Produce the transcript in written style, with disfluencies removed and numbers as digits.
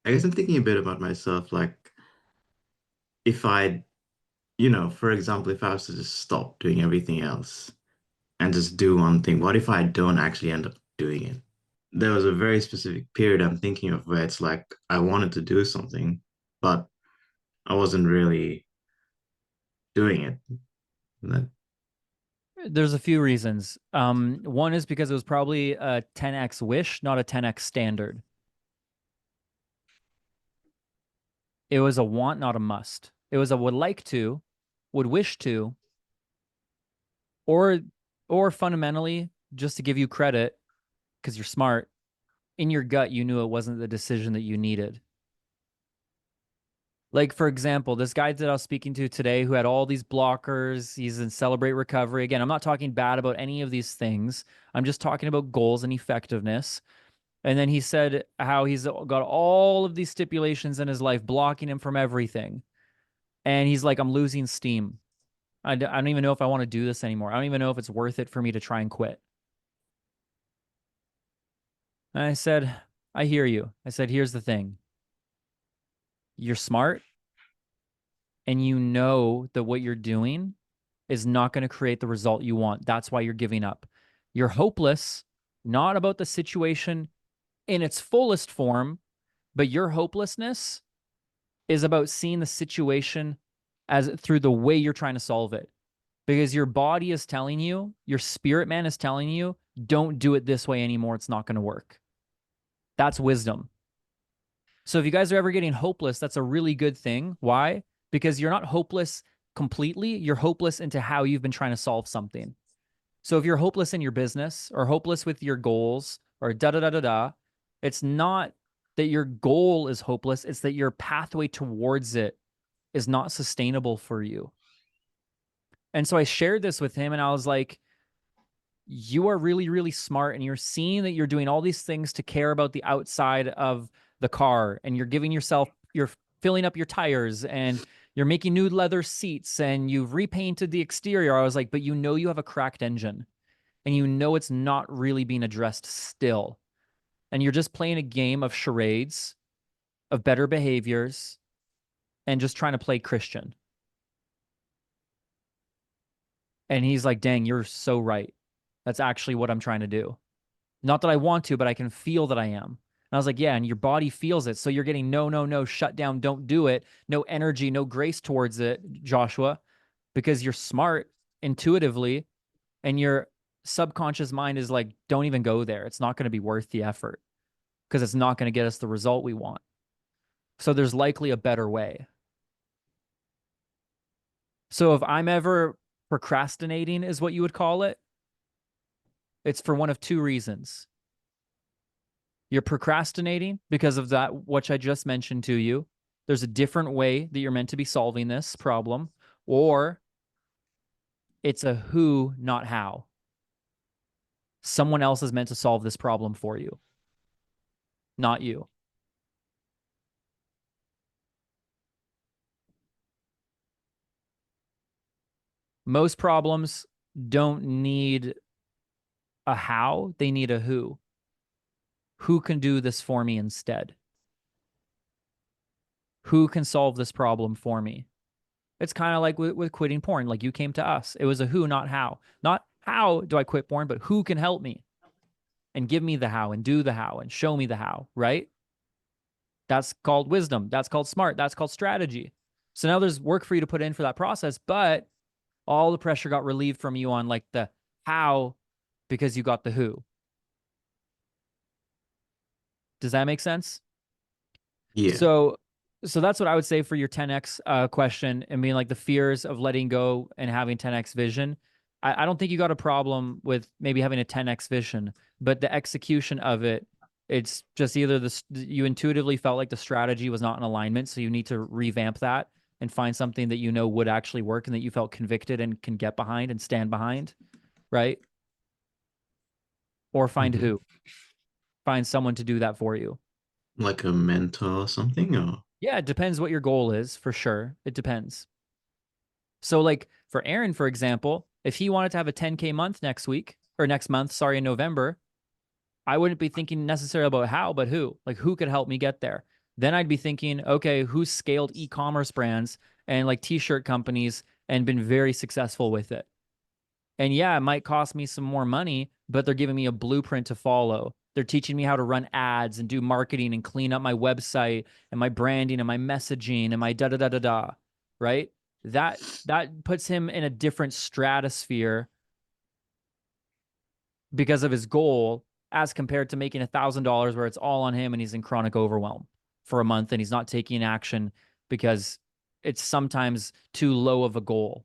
I guess I'm thinking a bit about myself, like if I, for example, if I was to just stop doing everything else and just do one thing, what if I don't actually end up doing it? There was a very specific period I'm thinking of where it's like I wanted to do something, but I wasn't really doing it. And that, There's a few reasons. One is because it was probably a 10x wish, not a 10x standard. It was a want, not a must. It was a would like to, would wish to, or fundamentally, just to give you credit, because you're smart, in your gut, you knew it wasn't the decision that you needed. Like, for example, this guy that I was speaking to today who had all these blockers, he's in Celebrate Recovery. Again, I'm not talking bad about any of these things. I'm just talking about goals and effectiveness. And then he said how he's got all of these stipulations in his life blocking him from everything. And he's like, I'm losing steam. I don't even know if I want to do this anymore. I don't even know if it's worth it for me to try and quit. And I said, I hear you. I said, here's the thing. You're smart and you know that what you're doing is not going to create the result you want. That's why you're giving up. You're hopeless, not about the situation in its fullest form, but your hopelessness is about seeing the situation as through the way you're trying to solve it. Because your body is telling you, your spirit man is telling you, don't do it this way anymore. It's not going to work. That's wisdom. So if you guys are ever getting hopeless, that's a really good thing. Why? Because you're not hopeless completely. You're hopeless into how you've been trying to solve something. So if you're hopeless in your business or hopeless with your goals or da da da da da, it's not that your goal is hopeless. It's that your pathway towards it is not sustainable for you. And so I shared this with him and I was like, you are really, really smart and you're seeing that you're doing all these things to care about the outside of the car and you're giving yourself, you're filling up your tires and you're making new leather seats and you've repainted the exterior. I was like, but you know you have a cracked engine and you know it's not really being addressed still. And you're just playing a game of charades, of better behaviors, and just trying to play Christian. And he's like, dang, you're so right. That's actually what I'm trying to do. Not that I want to, but I can feel that I am. And I was like, yeah, and your body feels it. So you're getting no, no, no, shut down, don't do it. No energy, no grace towards it, Joshua, because you're smart intuitively and your subconscious mind is like, don't even go there. It's not going to be worth the effort because it's not going to get us the result we want. So there's likely a better way. So if I'm ever procrastinating, is what you would call it, it's for one of two reasons. You're procrastinating because of that, which I just mentioned to you. There's a different way that you're meant to be solving this problem, or it's a who, not how. Someone else is meant to solve this problem for you, not you. Most problems don't need a how, they need a who. Who can do this for me instead? Who can solve this problem for me? It's kind of like with quitting porn. Like you came to us. It was a who, not how. Not how do I quit porn, but who can help me and give me the how and do the how and show me the how, right? That's called wisdom. That's called smart. That's called strategy. So now there's work for you to put in for that process, but all the pressure got relieved from you on like the how because you got the who. Does that make sense? yeah. So that's what I would say for your 10x question and being like the fears of letting go and having 10x vision. I don't think you got a problem with maybe having a 10x vision, but the execution of it, it's just either this you intuitively felt like the strategy was not in alignment, so you need to revamp that and find something that you know would actually work and that you felt convicted and can get behind and stand behind, right? Or find Mhm. who, find someone to do that for you. Like a mentor or something, or Yeah, it depends what your goal is for sure. It depends. So like for Aaron, for example, if he wanted to have a 10K month next week or next month, sorry, in November, I wouldn't be thinking necessarily about how, but who, like who could help me get there. Then I'd be thinking, okay, who's scaled e-commerce brands and like t-shirt companies and been very successful with it? And yeah, it might cost me some more money, but they're giving me a blueprint to follow. They're teaching me how to run ads and do marketing and clean up my website and my branding and my messaging and my da da da da da, right? That puts him in a different stratosphere because of his goal as compared to making $1,000 where it's all on him and he's in chronic overwhelm for a month and he's not taking action because it's sometimes too low of a goal.